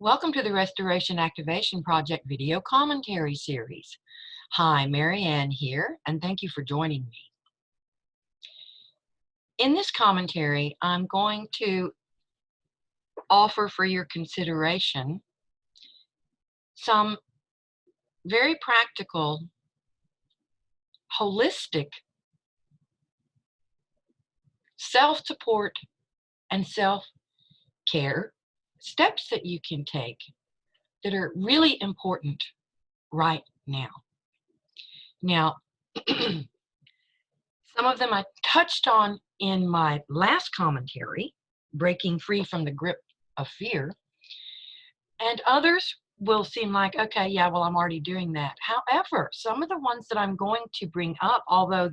Welcome to the Restoration Activation Project video commentary series. Hi, Marianne here, and thank you for joining me. In this commentary, I'm going to offer for your consideration some very practical, holistic self-support and self-care steps that you can take that are really important right now. Now, some of them I touched on in my last commentary, breaking free from the grip of fear, and others will seem like, okay, yeah, well, I'm already doing that. However, some of the ones that I'm going to bring up, although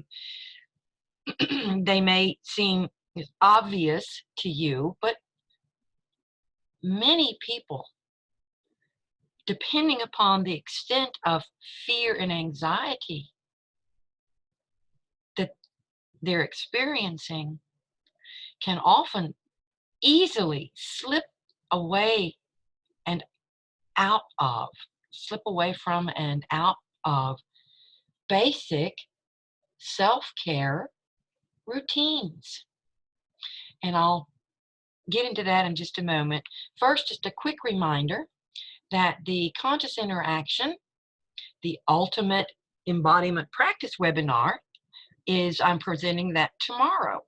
they may seem obvious to you, but many people, depending upon the extent of fear and anxiety that they're experiencing, can often easily slip away from and out of basic self-care routines. And I'll get into that in just a moment. First, just a quick reminder that the Conscious Interaction, the Ultimate Embodiment Practice webinar, I'm presenting that tomorrow,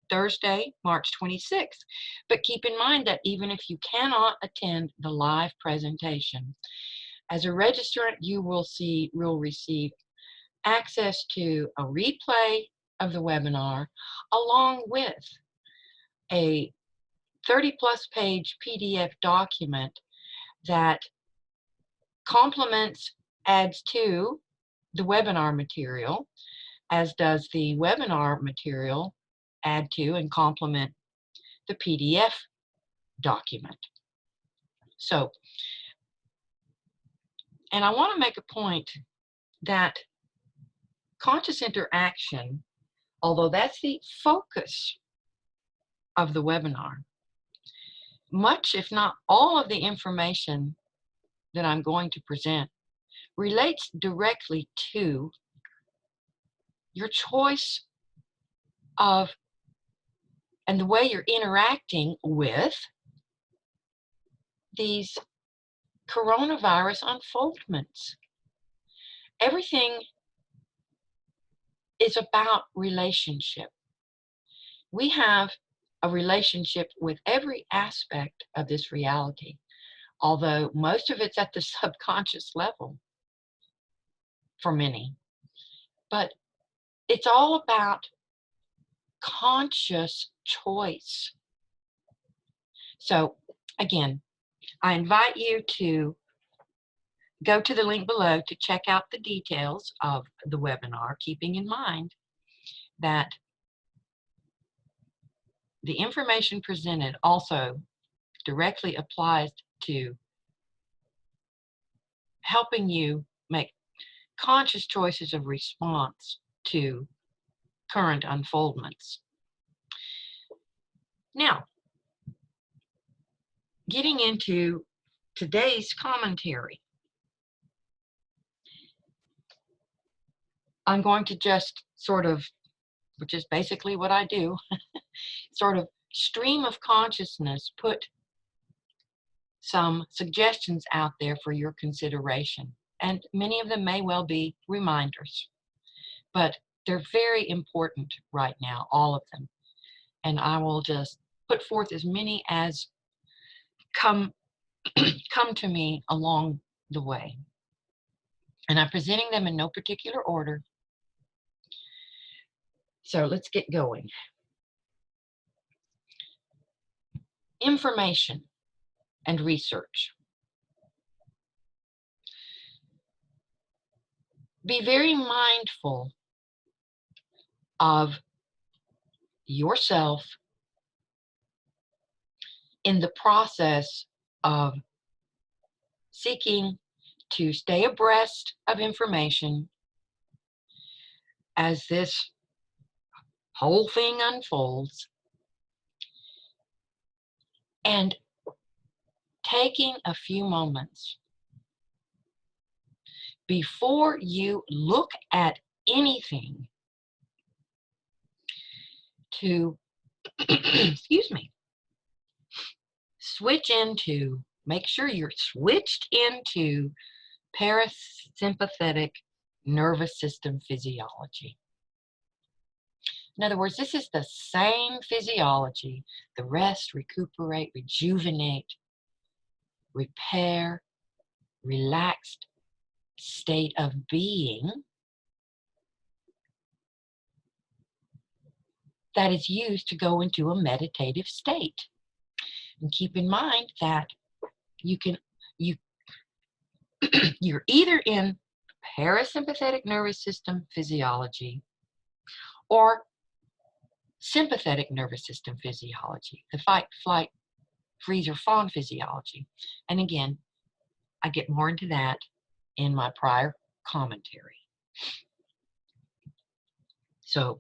Thursday, March 26th. But keep in mind that even if you cannot attend the live presentation, as a registrant, you will receive access to a replay of the webinar along with a 30-plus page PDF document that complements, adds to the webinar material, as does the webinar material add to and complement the PDF document. So, and I want to make a point that conscious interaction, although that's the focus of the webinar, much, if not all, of the information that I'm going to present relates directly to your choice of and the way you're interacting with these coronavirus unfoldments. Everything is about relationship. We have a relationship with every aspect of this reality, although most of it's at the subconscious level for many. But it's all about conscious choice. So again, I invite you to go to the link below to check out the details of the webinar, keeping in mind that the information presented also directly applies to helping you make conscious choices of response to current unfoldments. Now, getting into today's commentary, I'm going to just sort of, which is basically what I do, sort of stream of consciousness, put some suggestions out there for your consideration. And many of them may well be reminders, but they're very important right now, all of them. And I will just put forth as many as come to me along the way. And I'm presenting them in no particular order. So let's get going. Information and research. Be very mindful of yourself in the process of seeking to stay abreast of information as this whole thing unfolds, and taking a few moments before you look at anything to, excuse me, make sure you're switched into parasympathetic nervous system physiology. In other words, this is the same physiology, the rest, recuperate, rejuvenate, repair, relaxed state of being that is used to go into a meditative state. And keep in mind that you're either in parasympathetic nervous system physiology or sympathetic nervous system physiology, the fight, flight, freeze, or fawn physiology. And again, I get more into that in my prior commentary. So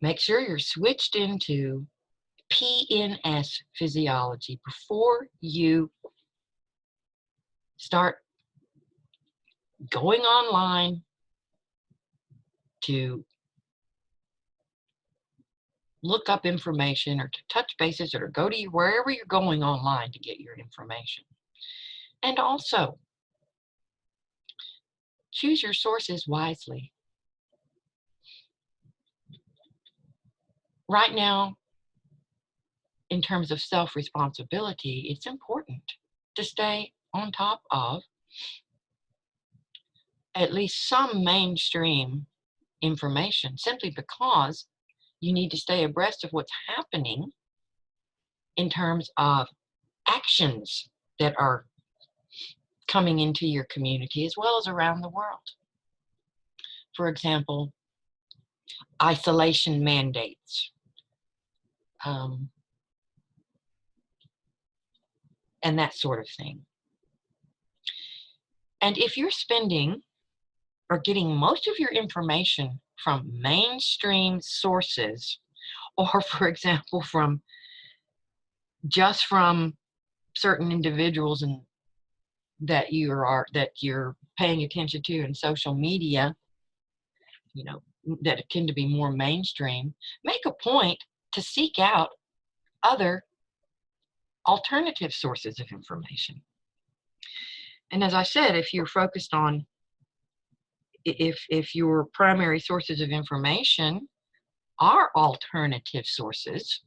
make sure you're switched into PNS physiology before you start going online to look up information or to touch bases or go to wherever you're going online to get your information. And also, choose your sources wisely. Right now, in terms of self-responsibility, it's important to stay on top of at least some mainstream information, simply because you need to stay abreast of what's happening in terms of actions that are coming into your community as well as around the world. For example, isolation mandates, and that sort of thing. And if you're spending or getting most of your information from mainstream sources, or for example, from certain individuals and that you're paying attention to in social media, that tend to be more mainstream, make a point to seek out other alternative sources of information. And as I said, if you're focused on, if your primary sources of information are alternative sources,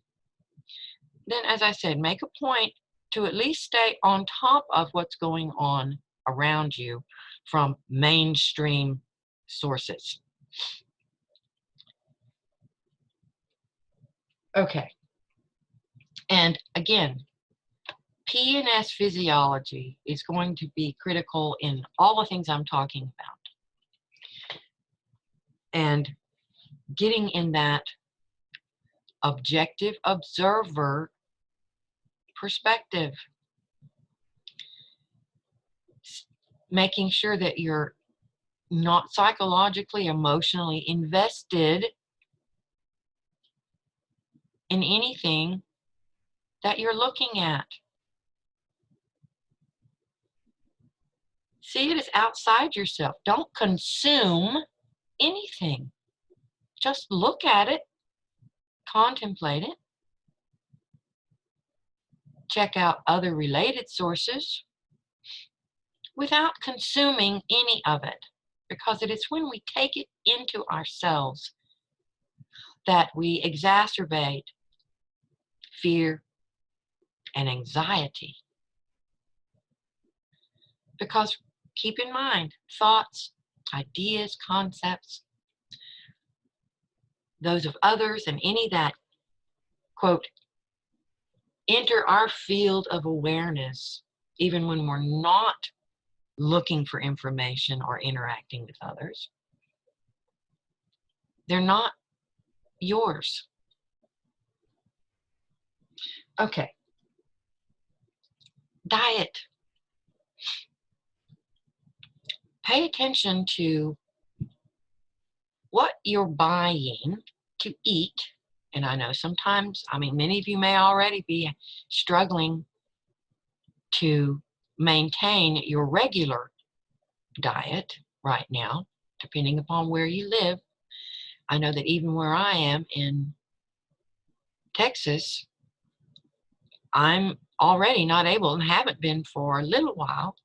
then as I said, make a point to at least stay on top of what's going on around you from mainstream sources. Okay. And again, PNS physiology is going to be critical in all the things I'm talking about. And getting in that objective observer perspective, making sure that you're not psychologically, emotionally invested in anything that you're looking at. See it as outside yourself. Don't consume anything. Just look at it, contemplate it, check out other related sources without consuming any of it, because it is when we take it into ourselves that we exacerbate fear and anxiety. Because keep in mind, thoughts, ideas, concepts, those of others, and any that, quote, enter our field of awareness, even when we're not looking for information or interacting with others, they're not yours. Okay. Diet. Pay attention to what you're buying to eat. And I know sometimes, many of you may already be struggling to maintain your regular diet right now, depending upon where you live. I know that even where I am in Texas, I'm already not able and haven't been for a little while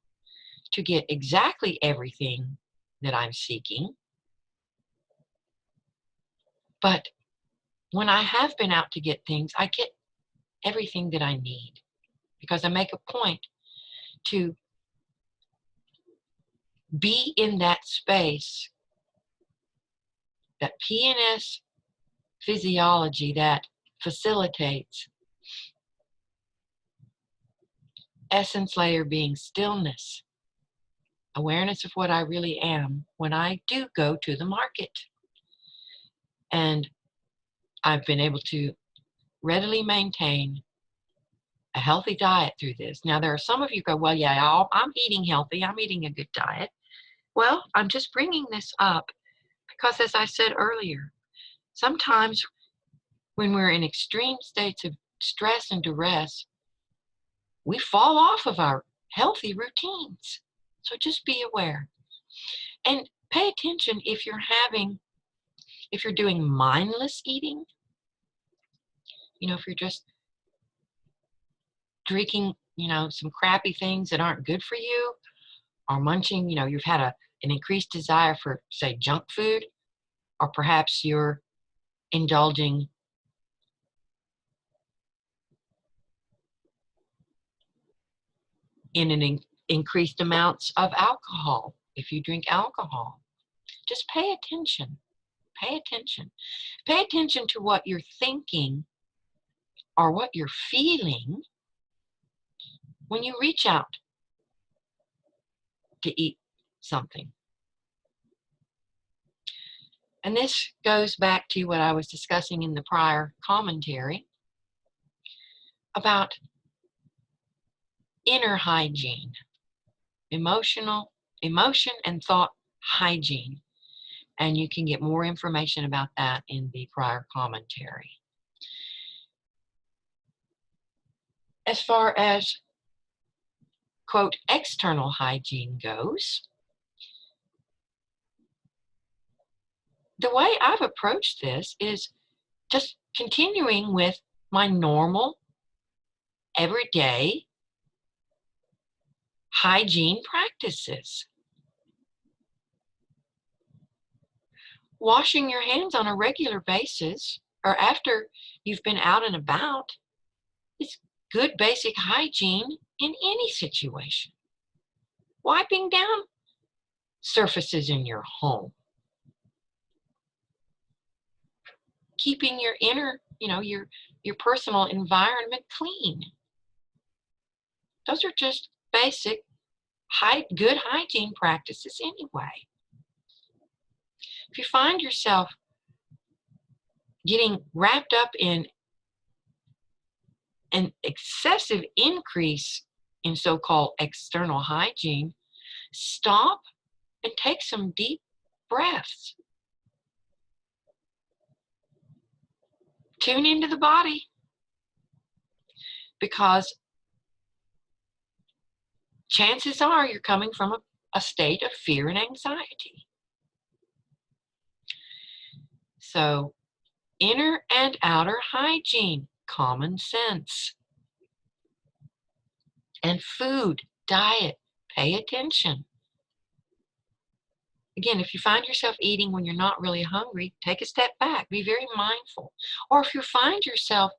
to get exactly everything that I'm seeking. But when I have been out to get things, I get everything that I need because I make a point to be in that space, that PNS physiology that facilitates essence layer being stillness, awareness of what I really am when I do go to the market. And I've been able to readily maintain a healthy diet through this. Now, there are some of you go, well, yeah, I'm eating healthy. I'm eating a good diet. Well, I'm just bringing this up because, as I said earlier, sometimes when we're in extreme states of stress and duress, we fall off of our healthy routines. So just be aware and pay attention if you're doing mindless eating, if you're just drinking, some crappy things that aren't good for you, or munching, you've had an increased desire for, say, junk food, or perhaps you're indulging in increased amounts of alcohol. If you drink alcohol, just pay attention. Pay attention. Pay attention to what you're thinking or what you're feeling when you reach out to eat something. And this goes back to what I was discussing in the prior commentary about inner hygiene, emotion and thought hygiene. And you can get more information about that in the prior commentary. As far as, quote, external hygiene goes, the way I've approached this is just continuing with my normal, everyday hygiene practices. Washing your hands on a regular basis or after you've been out and about is good basic hygiene in any situation. Wiping down surfaces in your home. Keeping your inner, your personal environment clean. Those are just basic, good hygiene practices anyway. If you find yourself getting wrapped up in an excessive increase in so-called external hygiene, stop and take some deep breaths. Tune into the body, because chances are you're coming from a state of fear and anxiety. So, inner and outer hygiene, common sense. And food, diet, pay attention. Again, if you find yourself eating when you're not really hungry, take a step back, be very mindful. Or if you find yourself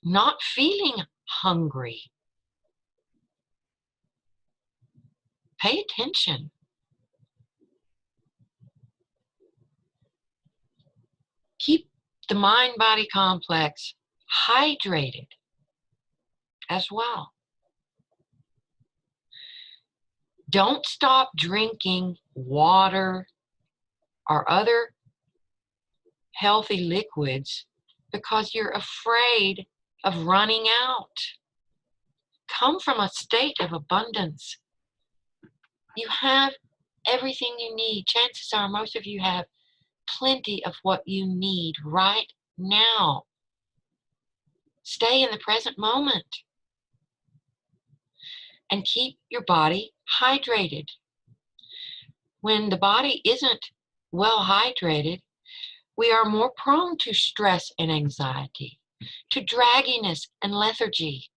not feeling hungry, pay attention. Keep the mind-body complex hydrated as well. Don't stop drinking water or other healthy liquids because you're afraid of running out. Come from a state of abundance. You have everything you need. Chances are most of you have plenty of what you need right now. Stay in the present moment. and keep your body hydrated. When the body isn't well hydrated, we are more prone to stress and anxiety, to dragginess and lethargy,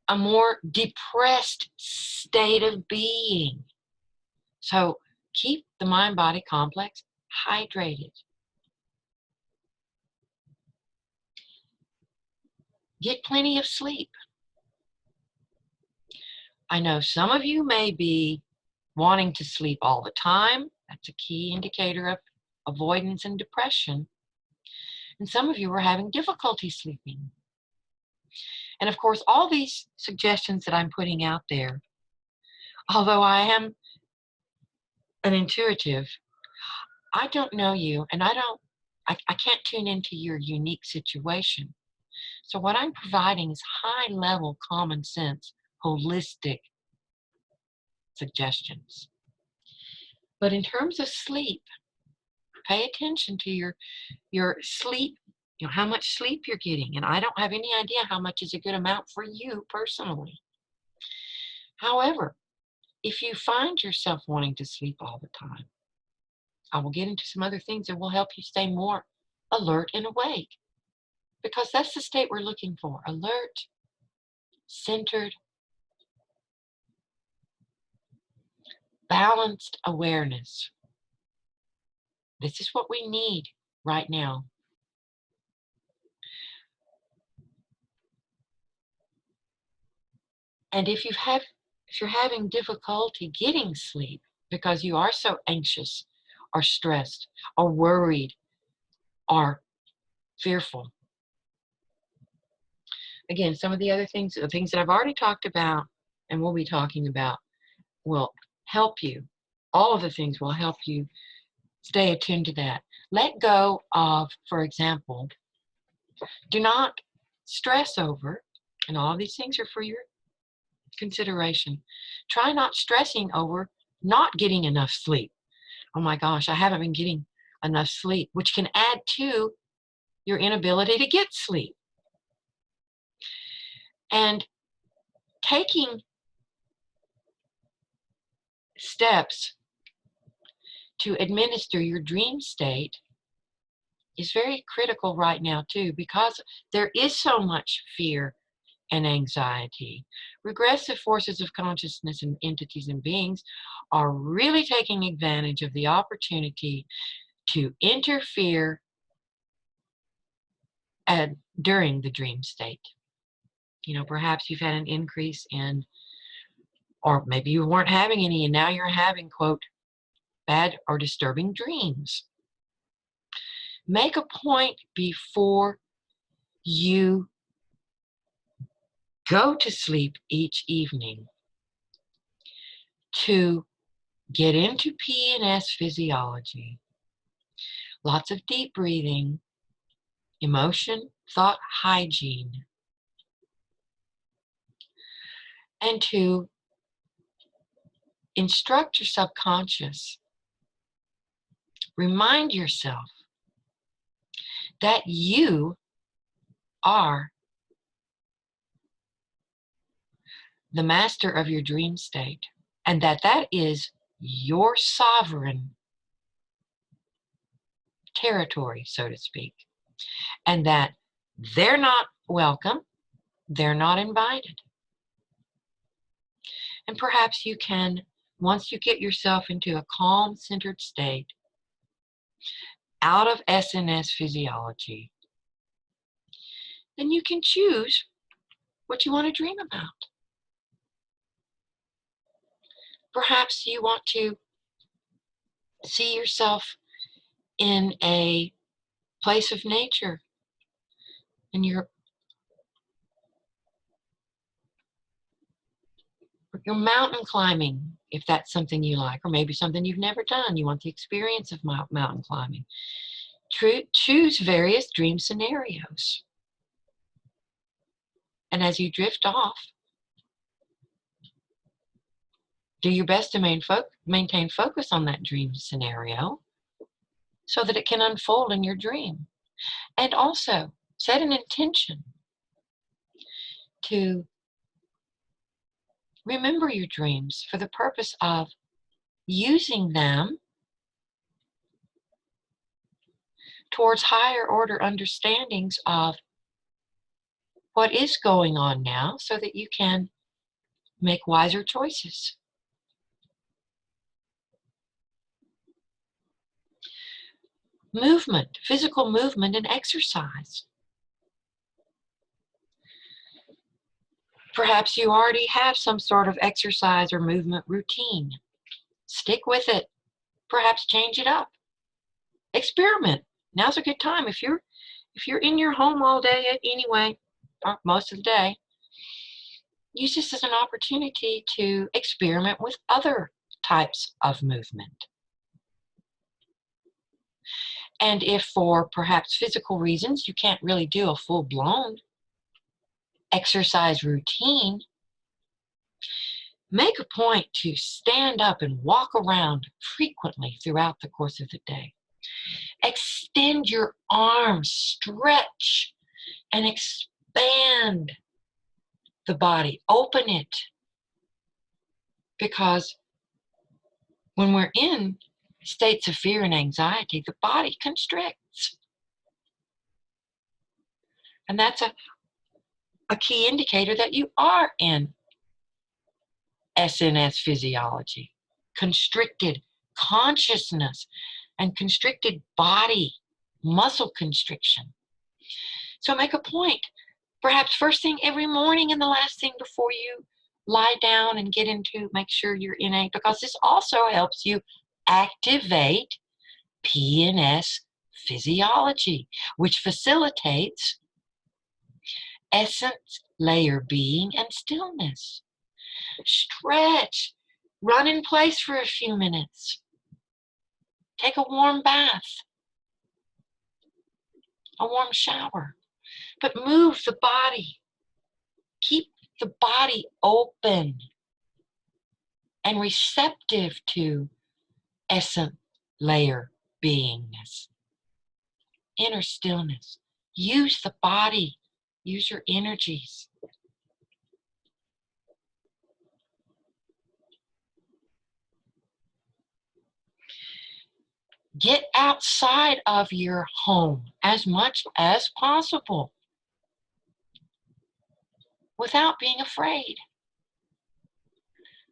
a more depressed state of being. So keep the mind-body complex hydrated. Get plenty of sleep. I know some of you may be wanting to sleep all the time. That's a key indicator of avoidance and depression. And some of you are having difficulty sleeping. And of course, all these suggestions that I'm putting out there, although I am an intuitive, I don't know you, and I can't tune into your unique situation. So what I'm providing is high-level common sense, holistic suggestions. But in terms of sleep, pay attention to your sleep, how much sleep you're getting. And I don't have any idea how much is a good amount for you personally. However, if you find yourself wanting to sleep all the time, I will get into some other things that will help you stay more alert and awake, because that's the state we're looking for: alert, centered, balanced awareness. This is what we need right now. And if you're having difficulty getting sleep because you are so anxious or stressed or worried or fearful, again, some of the other things, the things that I've already talked about and we'll be talking about, will help you. All of the things will help you stay attuned to that. Let go of, for example, do not stress over, and all of these things are for your consideration. Try not stressing over not getting enough sleep. Oh my gosh, I haven't been getting enough sleep, which can add to your inability to get sleep. And taking steps to administer your dream state is very critical right now too, because there is so much fear and anxiety. Regressive forces of consciousness and entities and beings are really taking advantage of the opportunity to interfere during the dream state. Perhaps you've had an increase in, or maybe you weren't having any and now you're having, quote, bad or disturbing dreams. Make a point before you go to sleep each evening to get into P&S physiology. Lots of deep breathing, emotion, thought hygiene, and to instruct your subconscious. Remind yourself that you are the master of your dream state, and that is your sovereign territory, so to speak, and that they're not welcome, they're not invited. And perhaps you can, once you get yourself into a calm, centered state, out of SNS physiology, then you can choose what you want to dream about. Perhaps you want to see yourself in a place of nature, and you're mountain climbing, if that's something you like, or maybe something you've never done. You want the experience of mountain climbing. Choose various dream scenarios. And as you drift off, do your best to maintain focus on that dream scenario so that it can unfold in your dream. And also, set an intention. to remember your dreams for the purpose of using them towards higher order understandings of what is going on now so that you can make wiser choices. Movement, physical movement and exercise. Perhaps you already have some sort of exercise or movement routine. Stick with it. Perhaps change it up. Experiment. Now's a good time. If you're in your home all day anyway, or most of the day, use this as an opportunity to experiment with other types of movement. And if for perhaps physical reasons you can't really do a full-blown exercise routine, make a point to stand up and walk around frequently throughout the course of the day. Extend your arms, stretch, and expand the body. Open it. Because when we're in states of fear and anxiety, the body constricts. And that's a key indicator that you are in SNS physiology, constricted consciousness and constricted body, muscle constriction. So make a point, perhaps first thing every morning and the last thing before you lie down and get into, make sure you're in because this also helps you activate PNS physiology, which facilitates essence layer being and stillness. Stretch, run in place for a few minutes. Take a warm bath, a warm shower, but move the body. Keep the body open and receptive to essence layer beingness, inner stillness. Use the body, use your energies. Get outside of your home as much as possible without being afraid.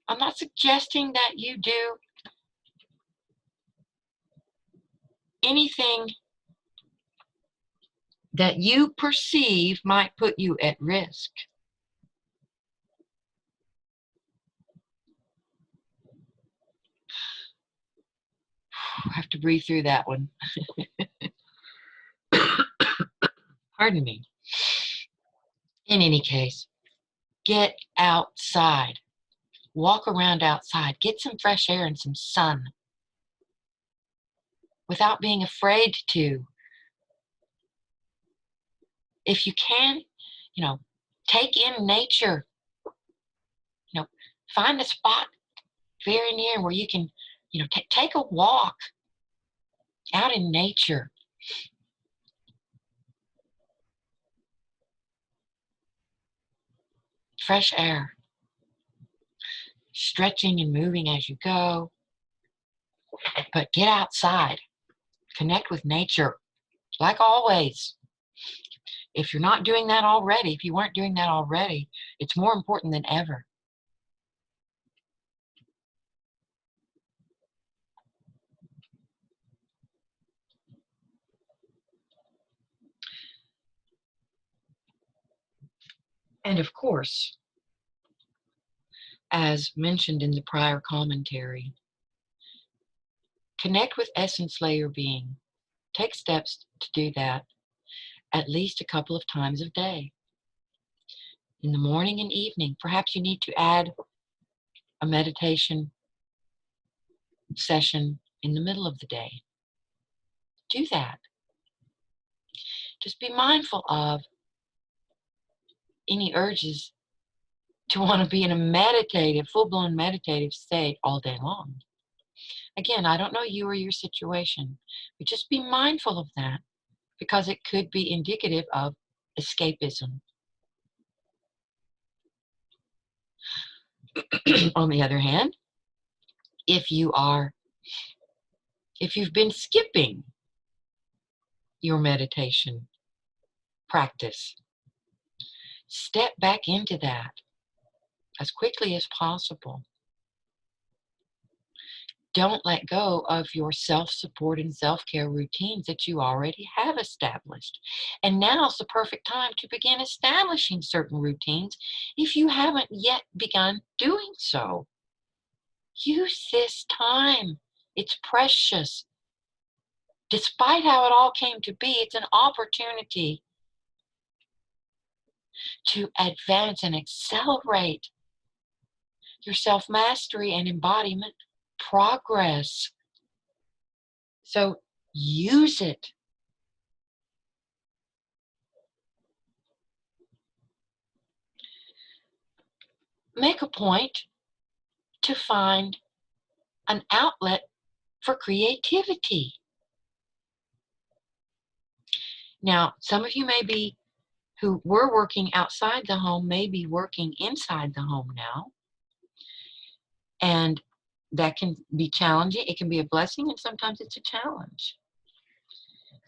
I'm not suggesting that you do anything that you perceive might put you at risk. I have to breathe through that one. Pardon me. In any case, get outside. Walk around outside. Get some fresh air and some sun without being afraid to. If you can, take in nature. Find a spot very near where you can, take a walk out in nature. Fresh air. Stretching and moving as you go. But get outside. Connect with nature, like always. If you're not doing that already, if you weren't doing that already, it's more important than ever. And of course, as mentioned in the prior commentary, connect with essence layer being. Take steps to do that at least a couple of times a day. In the morning and evening, perhaps you need to add a meditation session in the middle of the day. Do that. Just be mindful of any urges to want to be in a meditative, full-blown meditative state all day long. Again, I don't know you or your situation, but just be mindful of that because it could be indicative of escapism. On the other hand, if you've been skipping your meditation practice, step back into that as quickly as possible. Don't let go of your self-support and self-care routines that you already have established. And now's the perfect time to begin establishing certain routines if you haven't yet begun doing so. Use this time. It's precious. Despite how it all came to be, it's an opportunity to advance and accelerate your self-mastery and embodiment progress. So use it. Make a point to find an outlet for creativity. Now, some of you who were working outside the home may be working inside the home now. And that can be challenging. It can be a blessing, and sometimes it's a challenge.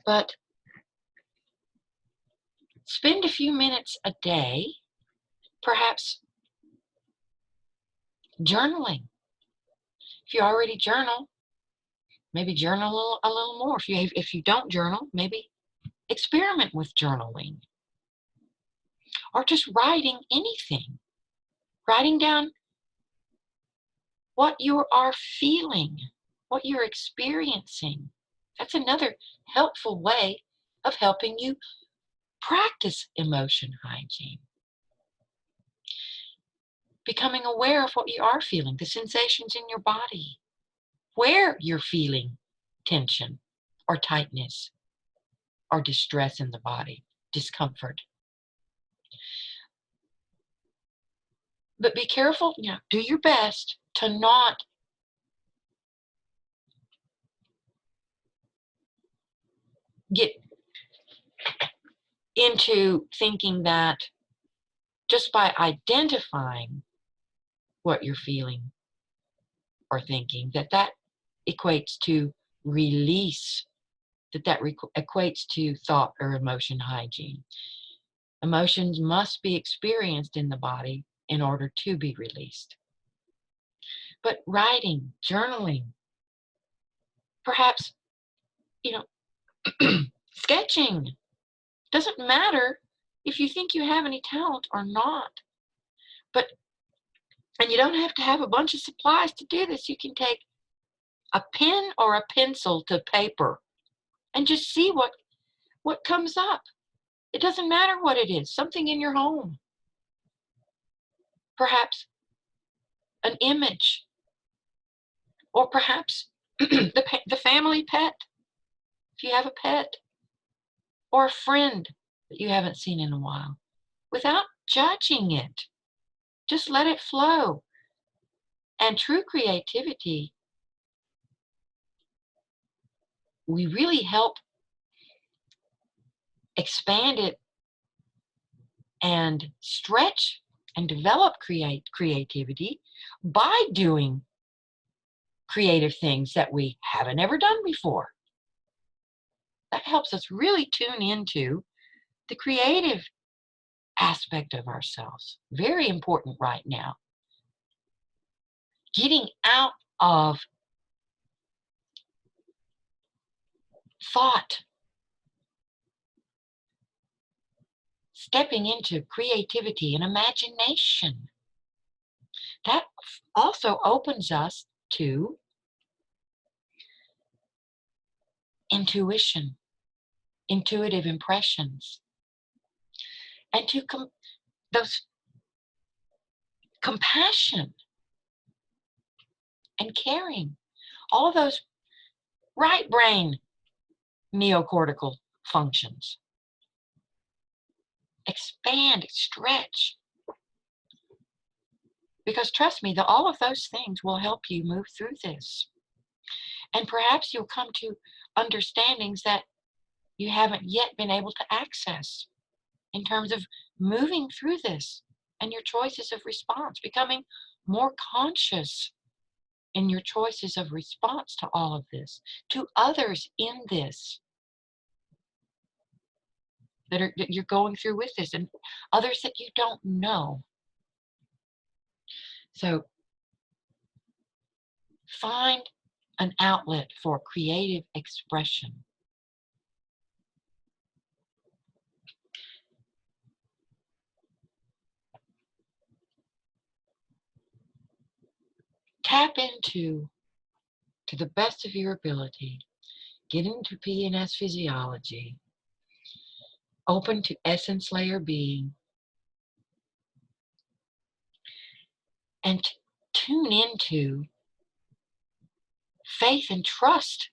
But spend a few minutes a day, perhaps journaling. If you already journal, maybe journal a little more. If you don't journal, maybe experiment with journaling. Or just writing anything. Writing down what you are feeling, what you're experiencing. That's another helpful way of helping you practice emotion hygiene. Becoming aware of what you are feeling, the sensations in your body, where you're feeling tension or tightness or distress in the body, discomfort. But be careful, do your best to not get into thinking that just by identifying what you're feeling or thinking, that equates to release, that equates to thought or emotion hygiene. Emotions must be experienced in the body in order to be released. But writing, journaling, perhaps, sketching, doesn't matter if you think you have any talent or not. And you don't have to have a bunch of supplies to do this. You can take a pen or a pencil to paper and just see what comes up. It doesn't matter what it is, something in your home. Perhaps an image, or perhaps the family pet, if you have a pet, or a friend that you haven't seen in a while, without judging it. Just let it flow. And true creativity, we really help expand it and stretch and develop creativity by doing creative things that we haven't ever done before. That helps us really tune into the creative aspect of ourselves. Very important right now. Getting out of thought, stepping into creativity and imagination. That also opens us to intuition, intuitive impressions, and to those compassion and caring, all of those right brain neocortical functions. Expand, stretch. Because trust me, all of those things will help you move through this. And perhaps you'll come to understandings that you haven't yet been able to access in terms of moving through this and your choices of response, becoming more conscious in your choices of response to all of this, to others in this that you're going through with this, and others that you don't know. So find an outlet for creative expression. Tap into, to the best of your ability, get into PNS physiology, open to essence layer being, and tune into faith and trust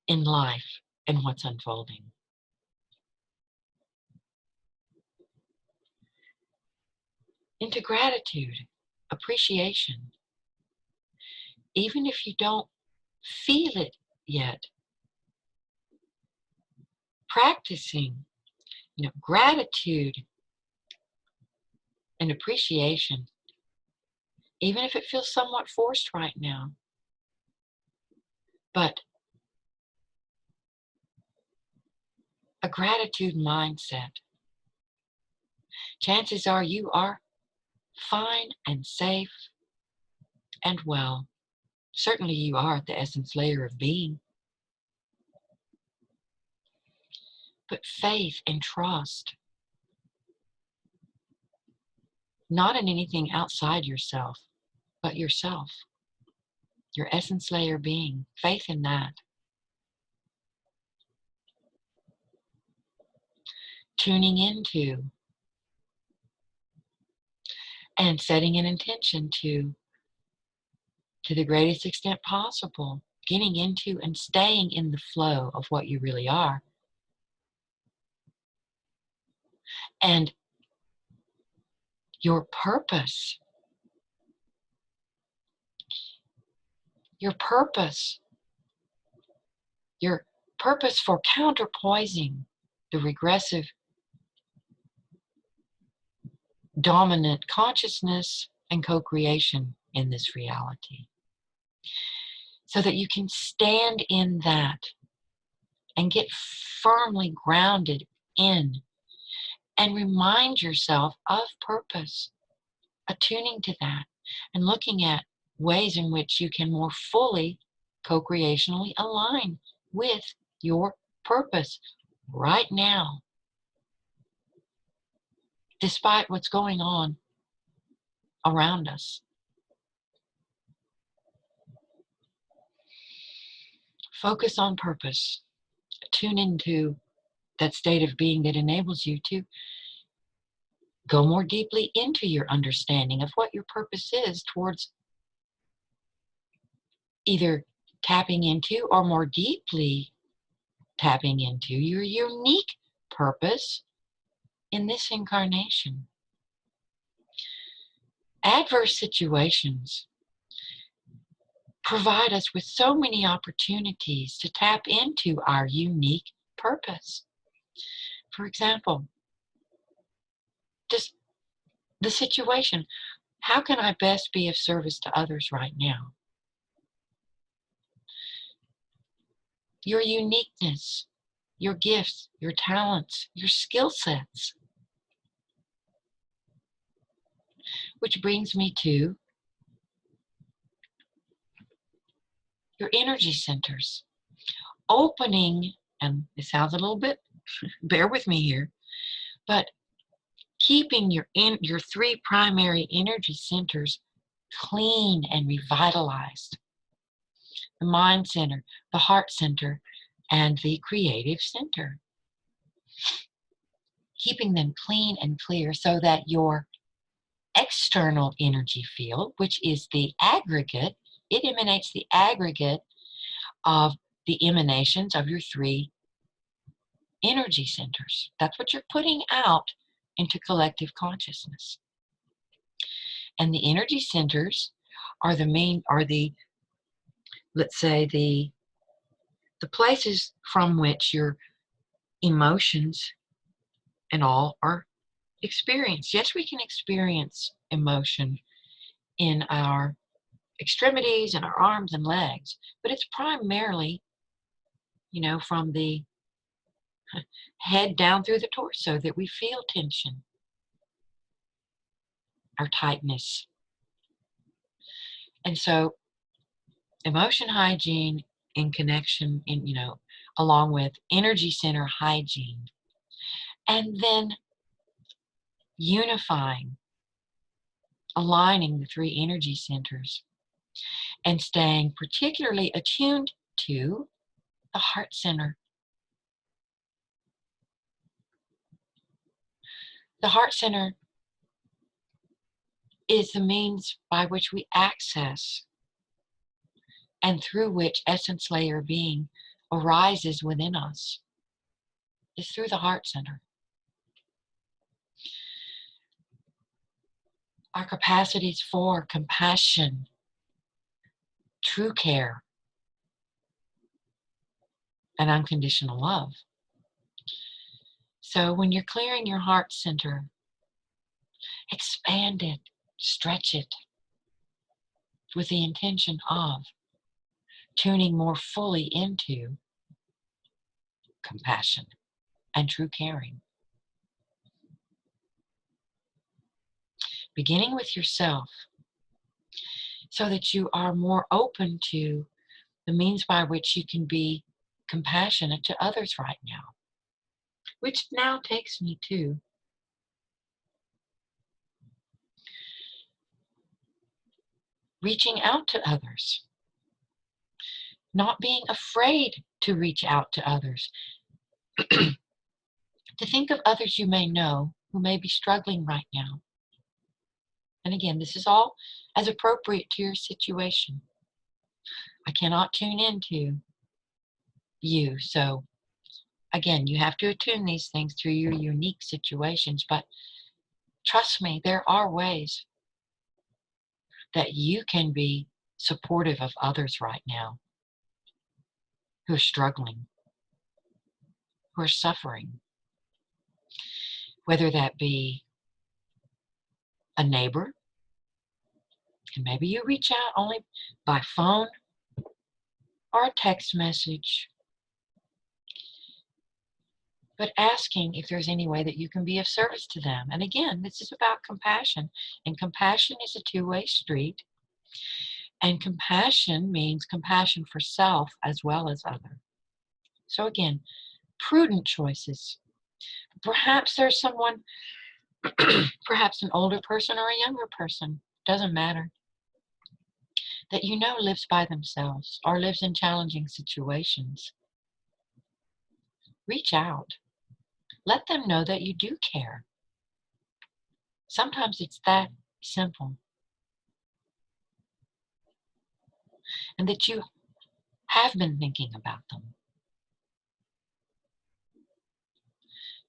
in life and what's unfolding. Into gratitude, appreciation. Even if you don't feel it yet, practicing, gratitude and appreciation, even if it feels somewhat forced right now. But a gratitude mindset, chances are you are fine and safe and well. Certainly you are at the essence layer of being. But faith and trust, not in anything outside yourself, but yourself, your essence layer being, faith in that. Tuning into and setting an intention to the greatest extent possible, getting into and staying in the flow of what you really are. And your purpose, your purpose, your purpose for counterpoising the regressive, dominant consciousness and co-creation in this reality. So that you can stand in that and get firmly grounded in and remind yourself of purpose, attuning to that and looking at ways in which you can more fully co-creationally align with your purpose right now, despite what's going on around us. Focus on purpose. Tune into that state of being that enables you to go more deeply into your understanding of what your purpose is, towards either tapping into or more deeply tapping into your unique purpose in this incarnation. Adverse situations provide us with so many opportunities to tap into our unique purpose. For example, just the situation. How can I best be of service to others right now? Your uniqueness, your gifts, your talents, your skill sets. Which brings me to your energy centers. Opening, and it sounds a little bit, bear with me here, but keeping your three primary energy centers clean and revitalized. The mind center, the heart center, and the creative center. Keeping them clean and clear so that your external energy field, which is the aggregate, it emanates the aggregate of the emanations of your three energy centers. That's what you're putting out into collective consciousness. And the energy centers are let's say the places from which your emotions and all are experience. Yes, we can experience emotion in our extremities and our arms and legs, but it's primarily, from the head down through the torso that we feel tension, our tightness. And so emotion hygiene in connection along with energy center hygiene, and then unifying, aligning the three energy centers and staying particularly attuned to the heart center. The heart center is the means by which we access and through which essence layer being arises within us. It's through the heart center. Our capacities for compassion, true care, and unconditional love. So when you're clearing your heart center, expand it, stretch it with the intention of tuning more fully into compassion and true caring. Beginning with yourself so that you are more open to the means by which you can be compassionate to others right now. Which now takes me to reaching out to others. Not being afraid to reach out to others. To think of others you may know who may be struggling right now. And again, this is all as appropriate to your situation. I cannot tune into you. So again, you have to attune these things through your unique situations. But trust me, there are ways that you can be supportive of others right now who are struggling, who are suffering. Whether that be a neighbor, and maybe you reach out only by phone or a text message, but asking if there's any way that you can be of service to them. And again, this is about compassion, and compassion is a two-way street. And compassion means compassion for self as well as other. So again, prudent choices. Perhaps there's someone, perhaps an older person or a younger person, doesn't matter, that you know lives by themselves or lives in challenging situations. Reach out. Let them know that you do care. Sometimes it's that simple. And that you have been thinking about them.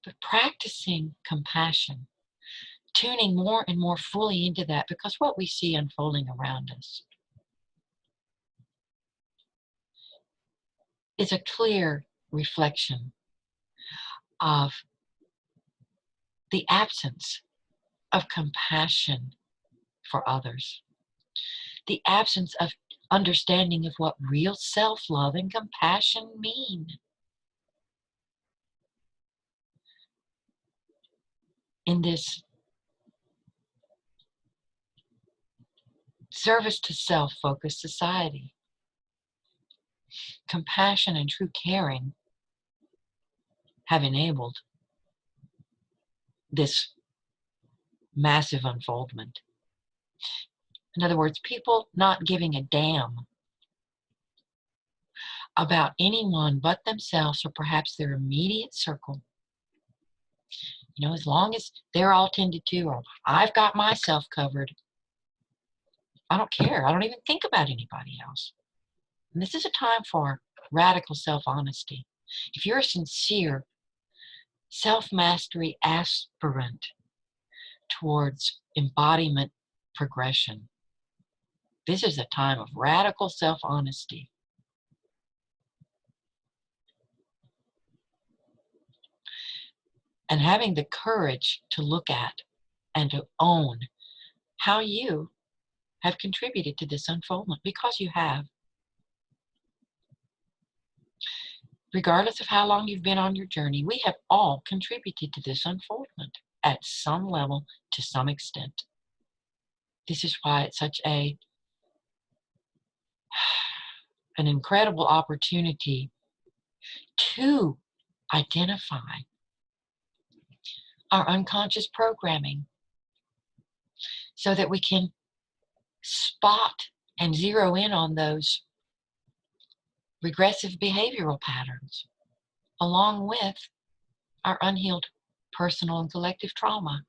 But practicing compassion, tuning more and more fully into that, because what we see unfolding around us is a clear reflection of the absence of compassion for others, the absence of understanding of what real self-love and compassion mean. In this service to self-focused society, compassion and true caring have enabled this massive unfoldment. In other words, people not giving a damn about anyone but themselves or perhaps their immediate circle. As long as they're all tended to, or I've got myself covered, I don't care. I don't even think about anybody else. And this is a time for radical self-honesty. If you're a sincere self-mastery aspirant towards embodiment progression, this is a time of radical self-honesty. and having the courage to look at and to own how you have contributed to this unfoldment, because you have. Regardless of how long you've been on your journey, we have all contributed to this unfoldment at some level, to some extent. This is why it's such an incredible opportunity to identify our unconscious programming so that we can spot and zero in on those regressive behavioral patterns, along with our unhealed personal and collective trauma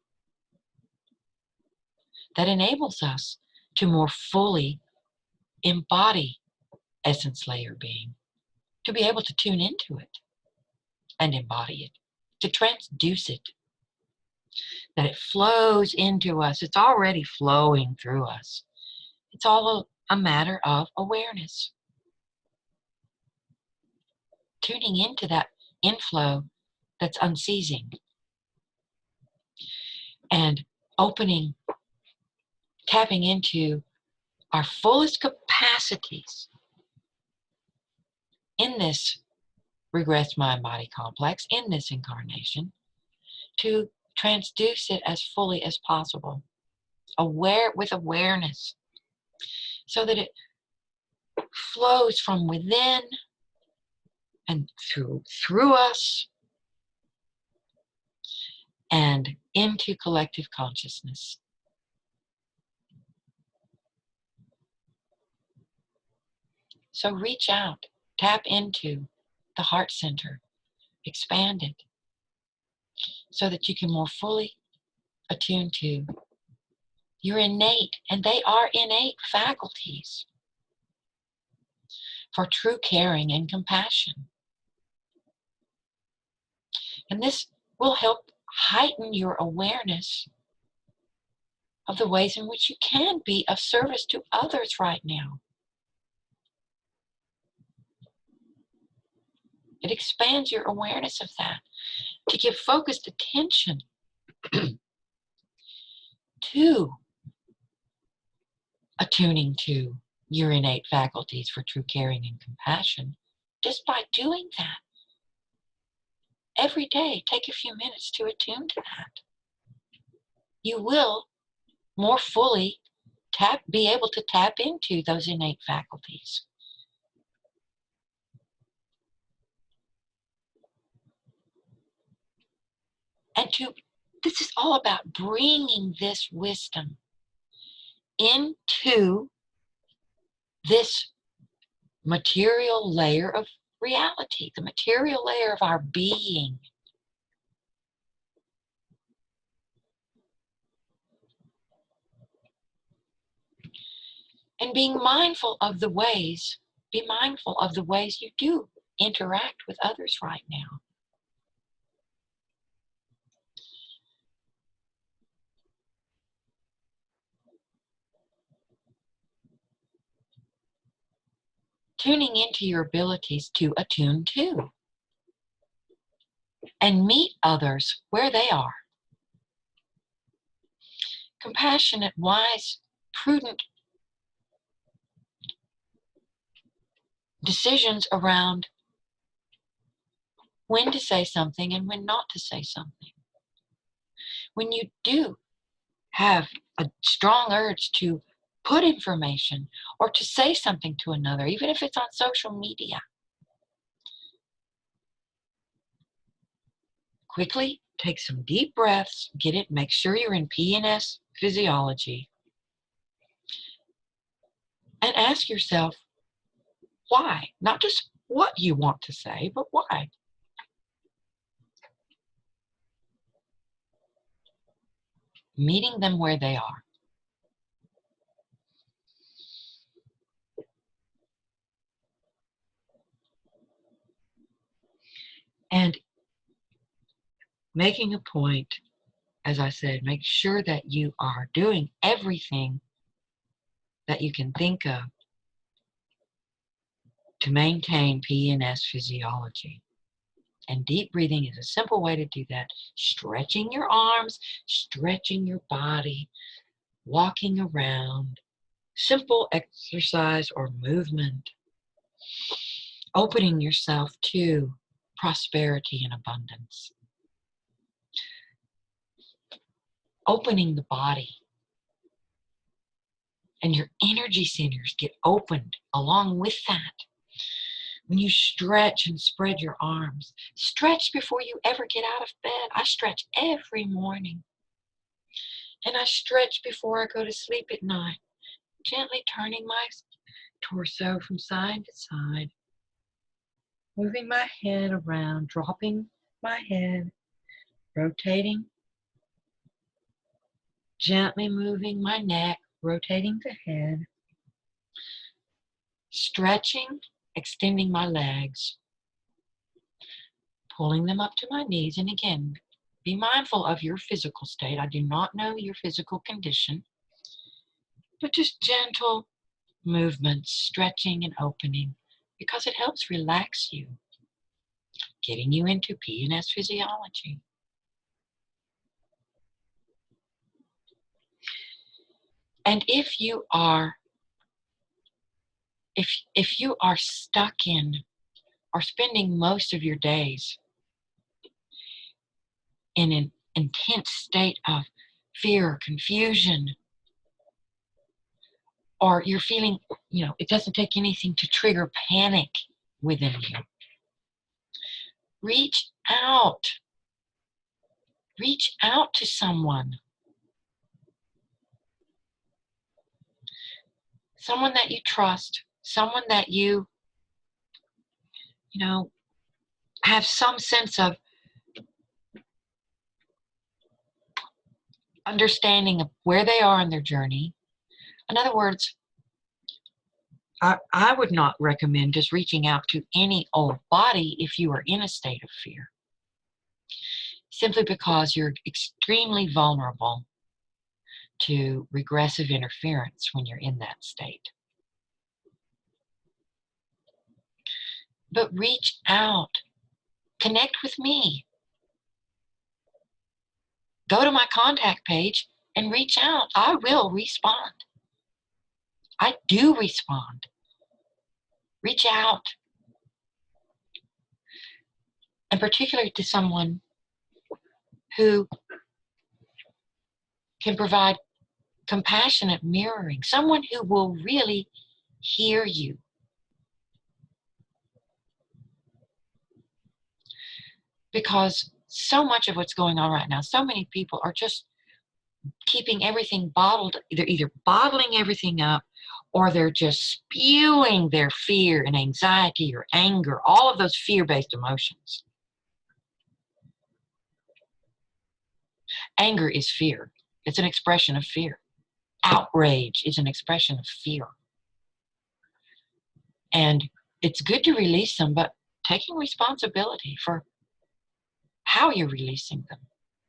that enables us to more fully embody essence layer being, to be able to tune into it and embody it, to transduce it, that it flows into us. It's already flowing through us. It's all a matter of awareness. Tuning into that inflow that's unceasing and opening, tapping into our fullest capacities in this regressed mind-body complex, in this incarnation, to transduce it as fully as possible, with awareness, so that it flows from within and through us and into collective consciousness. So reach out, tap into the heart center, expand it, so that you can more fully attune to your innate, and they are innate, faculties for true caring and compassion. And this will help heighten your awareness of the ways in which you can be of service to others right now. It expands your awareness of that, to give focused attention to attuning to your innate faculties for true caring and compassion. Just by doing that every day, take a few minutes to attune to that. You will more fully be able to tap into those innate faculties. And this is all about bringing this wisdom into this material layer of reality, the material layer of our being. And be mindful of the ways you do interact with others right now. Tuning into your abilities to attune to and meet others where they are. Compassionate, wise, prudent decisions around when to say something and when not to say something. When you do have a strong urge to put information or to say something to another, even if it's on social media, quickly take some deep breaths, make sure you're in PNS physiology, and ask yourself why. Not just what you want to say, but why. Meeting them where they are. And making a point, as I said, make sure that you are doing everything that you can think of to maintain PNS physiology. And deep breathing is a simple way to do that. Stretching your arms, stretching your body, walking around. Simple exercise or movement. Opening yourself to prosperity and abundance. Opening the body. And your energy centers get opened along with that. When you stretch and spread your arms, stretch before you ever get out of bed. I stretch every morning. And I stretch before I go to sleep at night, gently turning my torso from side to side, moving my head around, dropping my head, rotating, gently moving my neck, rotating the head, stretching, extending my legs, pulling them up to my knees. And again, be mindful of your physical state. I do not know your physical condition, but just gentle movements, stretching and opening, because it helps relax you, getting you into PNS physiology. And if you are stuck in or spending most of your days in an intense state of fear or confusion, or you're feeling, it doesn't take anything to trigger panic within you, reach out. Reach out to someone. Someone that you trust, someone that you have some sense of understanding of where they are in their journey. In other words, I would not recommend just reaching out to any old body if you are in a state of fear, simply because you're extremely vulnerable to regressive interference when you're in that state. But reach out, connect with me. Go to my contact page and reach out. I will respond. I do respond. Reach out. And particularly to someone who can provide compassionate mirroring, someone who will really hear you. Because so much of what's going on right now, so many people are just keeping everything bottled. They're either bottling everything up, or they're just spewing their fear and anxiety or anger, all of those fear-based emotions. Anger is fear. It's an expression of fear. Outrage is an expression of fear. And it's good to release them, but taking responsibility for how you're releasing them.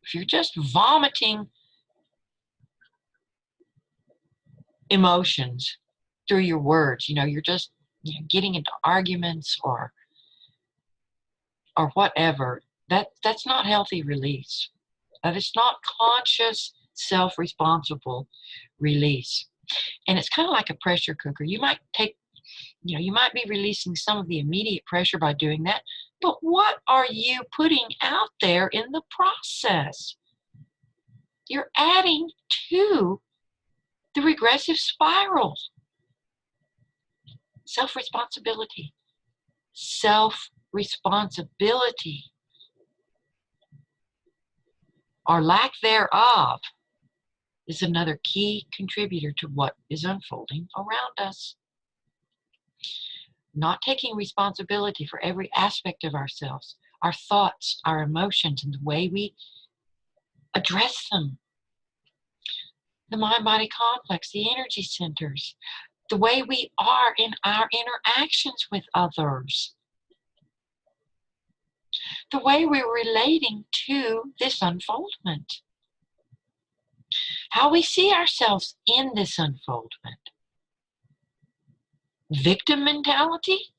If you're just vomiting emotions through your words, you're just getting into arguments or whatever, that's not healthy release. That is not conscious, self-responsible release. And it's kind of like a pressure cooker. You might you might be releasing some of the immediate pressure by doing that, but what are you putting out there in the process? You're adding to the regressive spiral. Self-responsibility. Self-responsibility, or lack thereof, is another key contributor to what is unfolding around us. Not taking responsibility for every aspect of ourselves, our thoughts, our emotions, and the way we address them. The mind-body complex, the energy centers, the way we are in our interactions with others, the way we're relating to this unfoldment, how we see ourselves in this unfoldment. Victim mentality?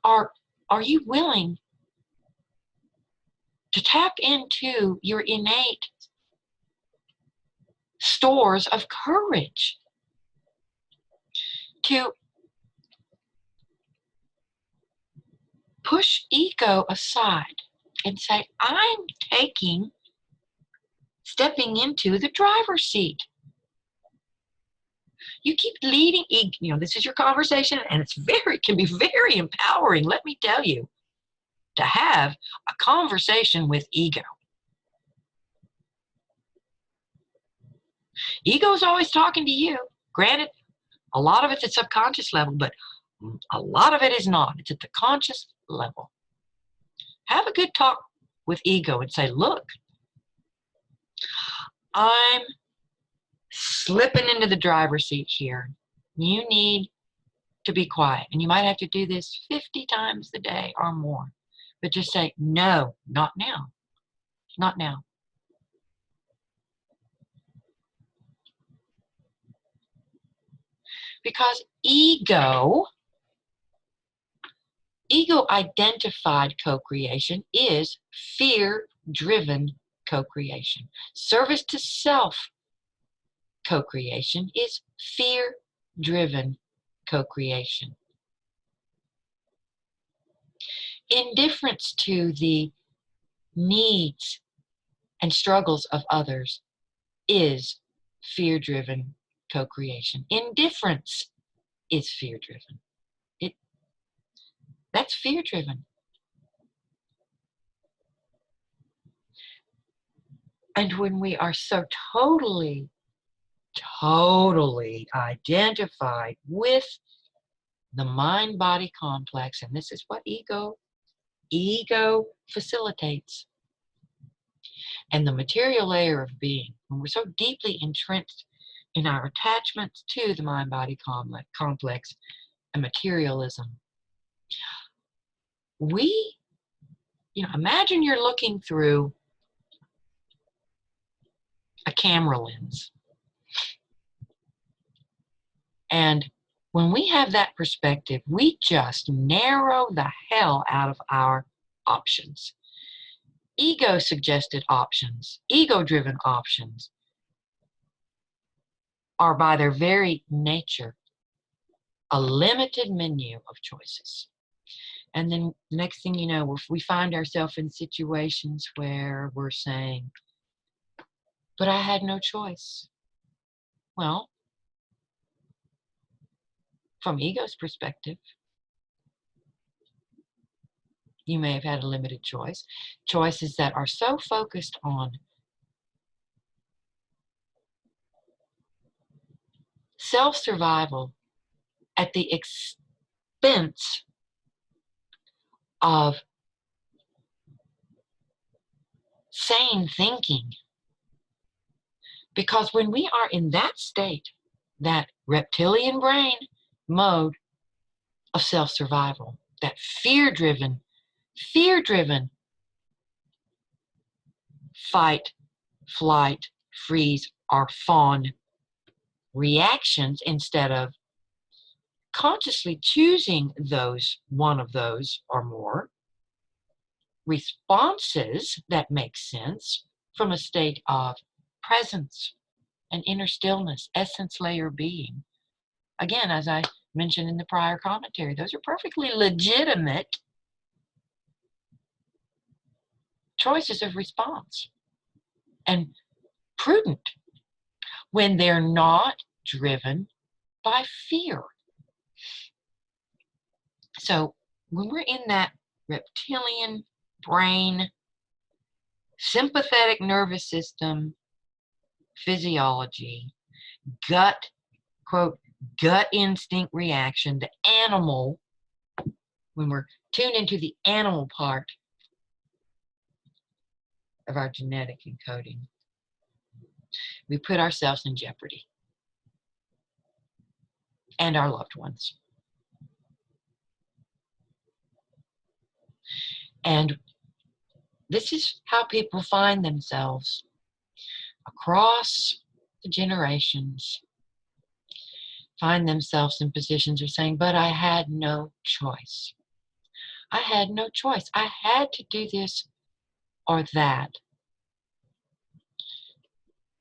Are are you willing to tap into your innate stores of courage, to push ego aside and say, I'm stepping into the driver's seat. You keep leading, this is your conversation, and can be very empowering, let me tell you, to have a conversation with ego. Ego's always talking to you. Granted, a lot of it's at subconscious level, but a lot of it is not. It's at the conscious level. Have a good talk with ego and say, look, I'm slipping into the driver's seat here. You need to be quiet. And you might have to do this 50 times a day or more. But just say, no, not now. Not now. Because ego-identified co-creation is fear-driven co-creation. Service to self co-creation is fear-driven co-creation. Indifference to the needs and struggles of others is fear-driven co-creation. Indifference is fear-driven. That's fear-driven. And when we are so totally identified with the mind-body complex, and this is what ego facilitates, and the material layer of being, when we're so deeply entrenched in our attachments to the mind-body complex and materialism, imagine you're looking through a camera lens. And when we have that perspective, we just narrow the hell out of our options. Ego-suggested options, ego-driven options, are by their very nature a limited menu of choices. And then the next thing you know, we find ourselves in situations where we're saying, but I had no choice. Well, from ego's perspective, you may have had a limited choice. Choices that are so focused on self-survival at the expense of sane thinking. Because when we are in that state, that reptilian brain mode of self-survival, that fear-driven fight, flight, freeze, or fawn reactions, instead of consciously choosing one of those or more responses that make sense from a state of presence and inner stillness, essence layer being. Again, as I mentioned in the prior commentary, those are perfectly legitimate choices of response and prudent when they're not driven by fear. So when we're in that reptilian brain, sympathetic nervous system, physiology, gut instinct reaction, the animal, when we're tuned into the animal part of our genetic encoding, we put ourselves in jeopardy and our loved ones. And this is how people find themselves across the generations, find themselves in positions of saying, but I had no choice. I had no choice. I had to do this or that.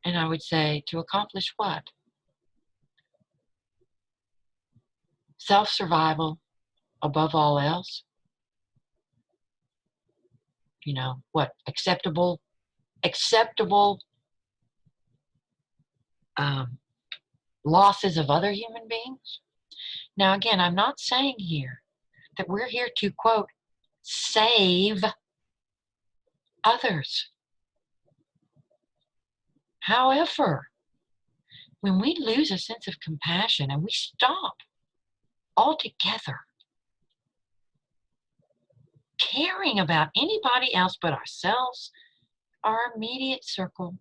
And I would say, to accomplish what? Self-survival above all else. You know, what? Acceptable um, losses of other human beings. Now, again, I'm not saying here that we're here to, quote, save others. However, when we lose a sense of compassion and we stop altogether caring about anybody else but ourselves, our immediate circle,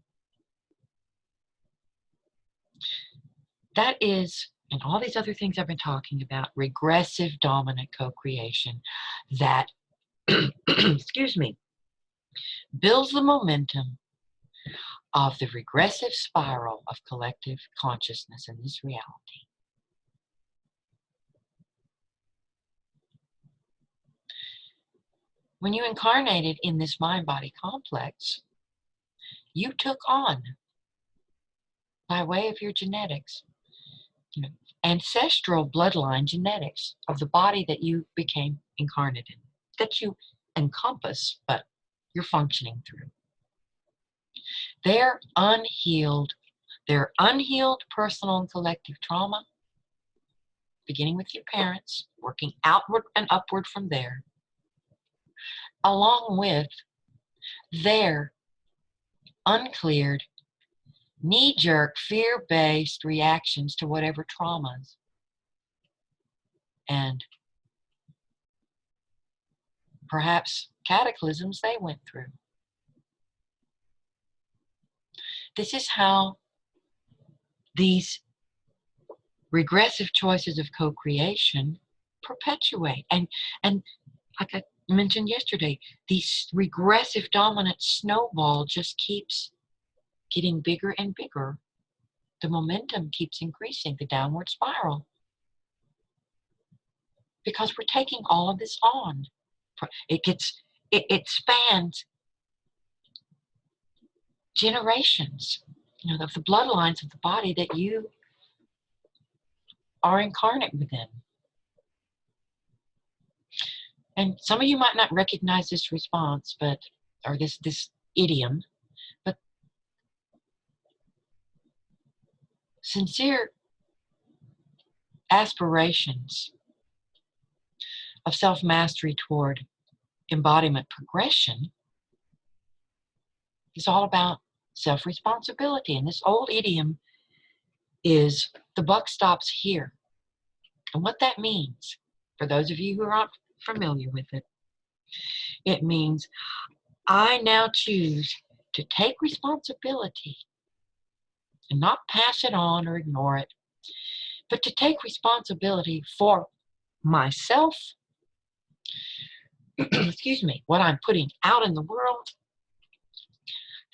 that is, and all these other things I've been talking about, regressive dominant co-creation that, excuse me, builds the momentum of the regressive spiral of collective consciousness in this reality. When you incarnated in this mind-body complex, you took on, by way of your genetics, you know, ancestral bloodline genetics of the body that you became incarnate in, that you encompass, but you're functioning through. Their unhealed personal and collective trauma, beginning with your parents, working outward and upward from there, along with their uncleared, knee-jerk, fear-based reactions to whatever traumas and perhaps cataclysms they went through. This is how these regressive choices of co-creation perpetuate. And like I mentioned yesterday, this regressive dominant snowball just keeps getting bigger and bigger. The momentum keeps increasing, the downward spiral. Because we're taking all of this on. It spans generations, you know, of the bloodlines of the body that you are incarnate within. And some of you might not recognize this response, or this idiom, but sincere aspirations of self-mastery toward embodiment progression is all about self-responsibility. And this old idiom is, the buck stops here. And what that means, for those of you who are not familiar with it, it means I now choose to take responsibility and not pass it on or ignore it, but to take responsibility for myself, excuse me, what I'm putting out in the world,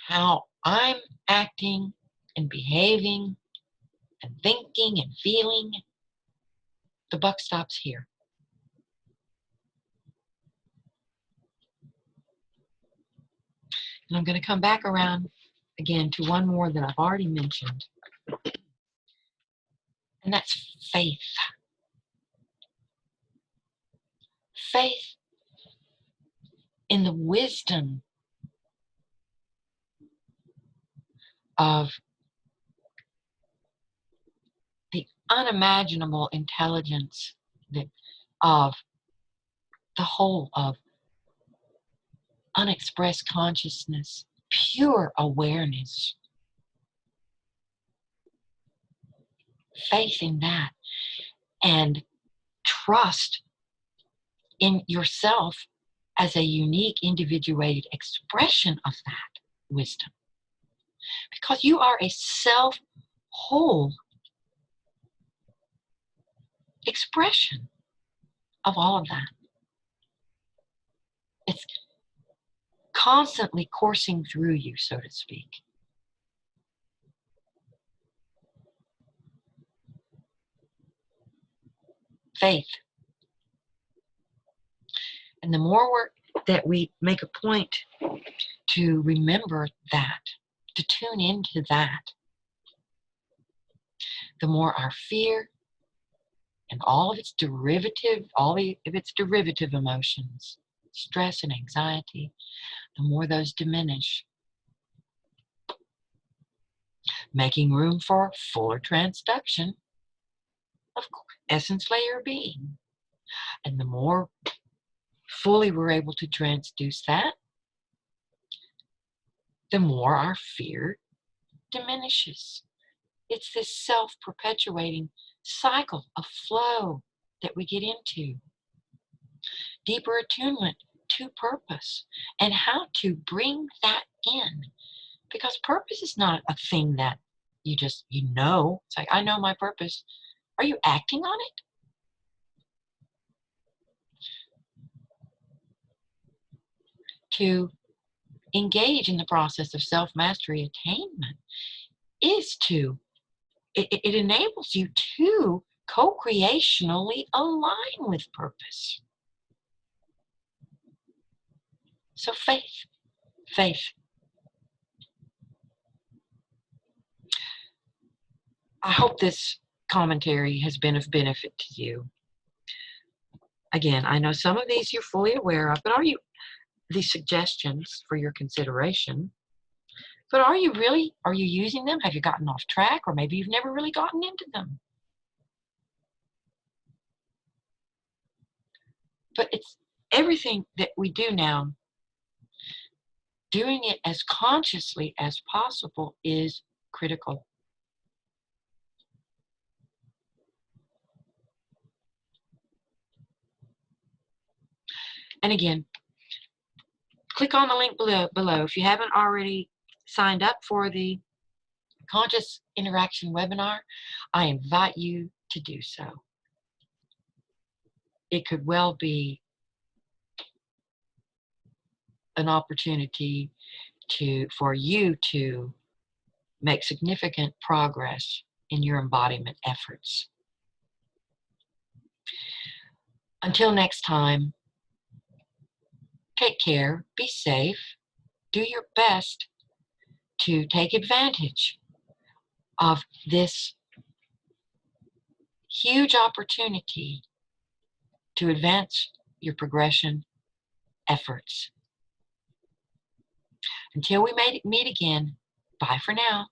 how I'm acting and behaving and thinking and feeling. The buck stops here. And I'm going to come back around again to one more that I've already mentioned, and that's faith. Faith in the wisdom of the unimaginable intelligence of the whole of unexpressed consciousness, pure awareness. Faith in that, and trust in yourself as a unique, individuated expression of that wisdom. Because you are a self-whole expression of all of that. It's constantly coursing through you, so to speak. Faith. And the more that we make a point to remember that, to tune into that, the more our fear and all of its derivative emotions, stress and anxiety, the more those diminish, making room for fuller transduction of essence layer being. And the more fully we're able to transduce that, the more our fear diminishes. It's this self-perpetuating cycle of flow that we get into. Deeper attunement to purpose and how to bring that in. Because purpose is not a thing that you know. It's like, I know my purpose. Are you acting on it? To engage in the process of self-mastery attainment is it enables you to co-creationally align with purpose. So faith. I hope this commentary has been of benefit to you. Again, I know some of these you're fully aware of, but these suggestions for your consideration, but are you using them? Have you gotten off track? Or maybe you've never really gotten into them. But it's everything that we do now, doing it as consciously as possible is critical. And again, click on the link below. If you haven't already signed up for the Conscious Interaction webinar, I invite you to do so. It could well be an opportunity for you to make significant progress in your embodiment efforts. Until next time, take care, be safe, do your best to take advantage of this huge opportunity to advance your progression efforts. Until we meet again, bye for now.